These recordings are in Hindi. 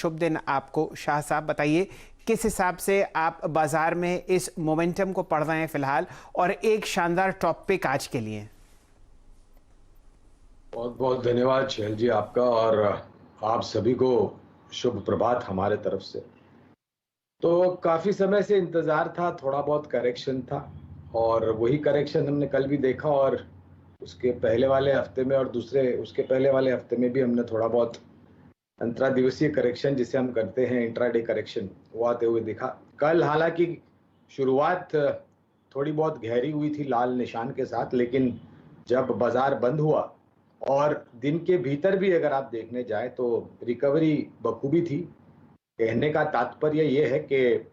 शुभ दिन आपको। शाह साहब, बताइए किस हिसाब से आप बाजार में इस मोमेंटम को पढ़ रहे हैं फिलहाल, और एक शानदार टॉपिक आज के लिए। बहुत बहुत धन्यवाद शैल जी आपका, और आप सभी को शुभ प्रभात हमारे तरफ से। तो काफ़ी समय से इंतज़ार था, थोड़ा बहुत करेक्शन था, और वही करेक्शन हमने कल भी देखा, और उसके पहले वाले हफ्ते में और दूसरे उसके पहले वाले हफ्ते में भी हमने थोड़ा बहुत अंतरा दिवसीय करेक्शन जिसे हम करते हैं, इंट्राडे करेक्शन, वो आते हुए दिखा। कल हालांकि शुरुआत थोड़ी बहुत गहरी हुई थी लाल निशान के साथ, लेकिन जब बाजार बंद हुआ और दिन के भीतर भी अगर आप देखने जाए तो रिकवरी बखूबी थी। कहने का तात्पर्य ये है कि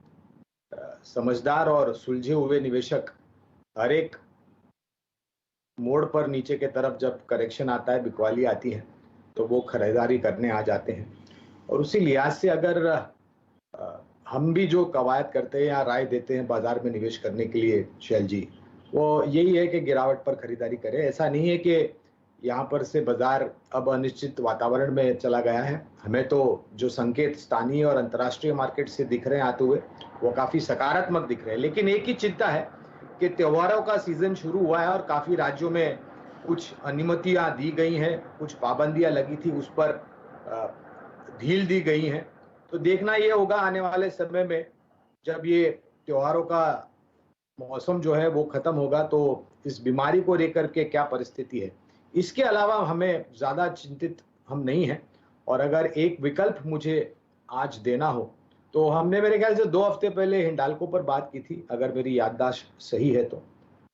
समझदार और सुलझे हुए निवेशक हर एक मोड़ पर नीचे के तरफ जब करेक्शन आता है, बिकवाली आती है, तो वो खरीदारी करने आ जाते हैं। और उसी लिहाज से अगर हम भी जो कवायद करते हैं या राय देते हैं बाजार में निवेश करने के लिए शैल जी, वो यही है कि गिरावट पर खरीदारी करें। ऐसा नहीं है कि यहाँ पर से बाजार अब अनिश्चित वातावरण में चला गया है। हमें तो जो संकेत स्थानीय और अंतर्राष्ट्रीय मार्केट से दिख रहे हैं आते हुए, वो काफ़ी सकारात्मक दिख रहे हैं। लेकिन एक ही चिंता है कि त्योहारों का सीजन शुरू हुआ है और काफ़ी राज्यों में कुछ अनुमतियाँ दी गई हैं, कुछ पाबंदियाँ लगी थी, उस पर ढील दी गई हैं। तो देखना ये होगा आने वाले समय में, जब ये त्योहारों का मौसम जो है वो खत्म होगा, तो इस बीमारी को लेकर के क्या परिस्थिति है। इसके अलावा हमें ज़्यादा चिंतित हम नहीं हैं। और अगर एक विकल्प मुझे आज देना हो, तो हमने मेरे ख्याल से 2 हफ्ते पहले हिंडाल्को पर बात की थी, अगर मेरी याददाश्त सही है तो,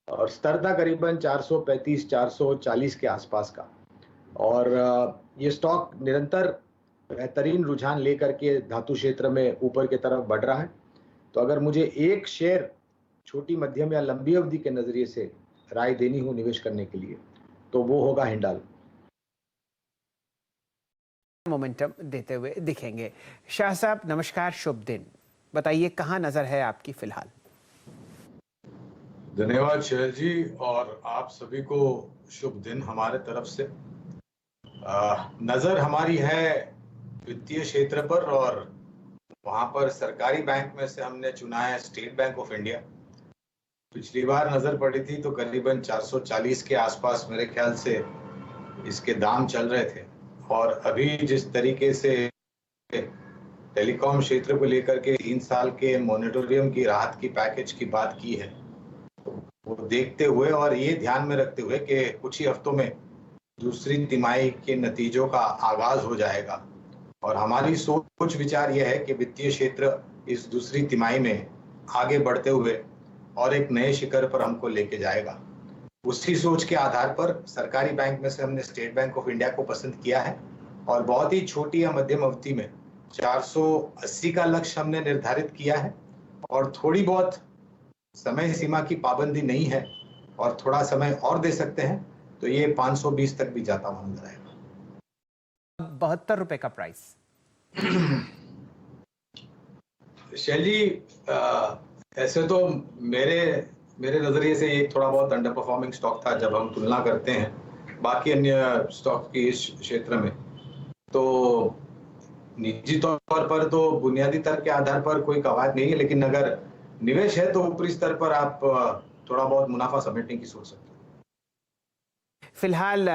और स्तर था करीबन 435-440 के आसपास का। और ये स्टॉक निरंतर बेहतरीन रुझान लेकर के धातु क्षेत्र में ऊपर की तरफ बढ़ रहा है। तो अगर मुझे एक शेयर छोटी, मध्यम या लंबी अवधि के नजरिए से राय देनी हो निवेश करने के लिए, तो वो होगा हिंडाल्को। मोमेंटम देते हुए दिखेंगे। शाह साहब नमस्कार, शुभ दिन। बताइए कहाँ नजर है आपकी फिलहाल। धन्यवाद शैल जी, और आप सभी को शुभ दिन हमारे तरफ से। नजर हमारी है वित्तीय क्षेत्र पर, और वहां पर सरकारी बैंक में से हमने चुना है स्टेट बैंक ऑफ इंडिया। पिछली बार नजर पड़ी थी तो करीबन 440 के आसपास मेरे ख्याल से इसके दाम चल रहे थे। और अभी जिस तरीके से टेलीकॉम क्षेत्र को लेकर के 3 साल के मॉनिटोरियम की राहत की पैकेज की बात की है, वो देखते हुए और ये ध्यान में रखते हुए कि कुछ ही हफ्तों में दूसरी तिमाही के नतीजों का आगाज हो जाएगा, और हमारी सोच विचार यह है कि वित्तीय क्षेत्र इस दूसरी तिमाही में आगे बढ़ते हुए और एक नए शिखर पर हमको लेके जाएगा। उसी सोच के आधार पर सरकारी बैंक में से हमने स्टेट बैंक ऑफ इंडिया को पसंद किया है, और बहुत ही छोटी या मध्यम अवधि में 480 का लक्ष्य हमने निर्धारित किया है। और थोड़ी बहुत समय सीमा की पाबंदी नहीं है, और थोड़ा समय और दे सकते हैं तो ये 520 तक भी जाता हुआ नजर आएगा। 72 रुपए का प्राइस। शैली, ऐसे तो मेरे नजरिए से ये थोड़ा बहुत अंडर परफॉर्मिंग स्टॉक था जब हम तुलना करते हैं बाकी अन्य स्टॉक की इस क्षेत्र में। तो निजी तौर पर तो बुनियादी तर्क के आधार पर कोई कवायद नहीं है, लेकिन अगर निवेश है तो ऊपरी स्तर पर आप थोड़ा बहुत मुनाफा समेटने की सोच सकते हैं। फिलहाल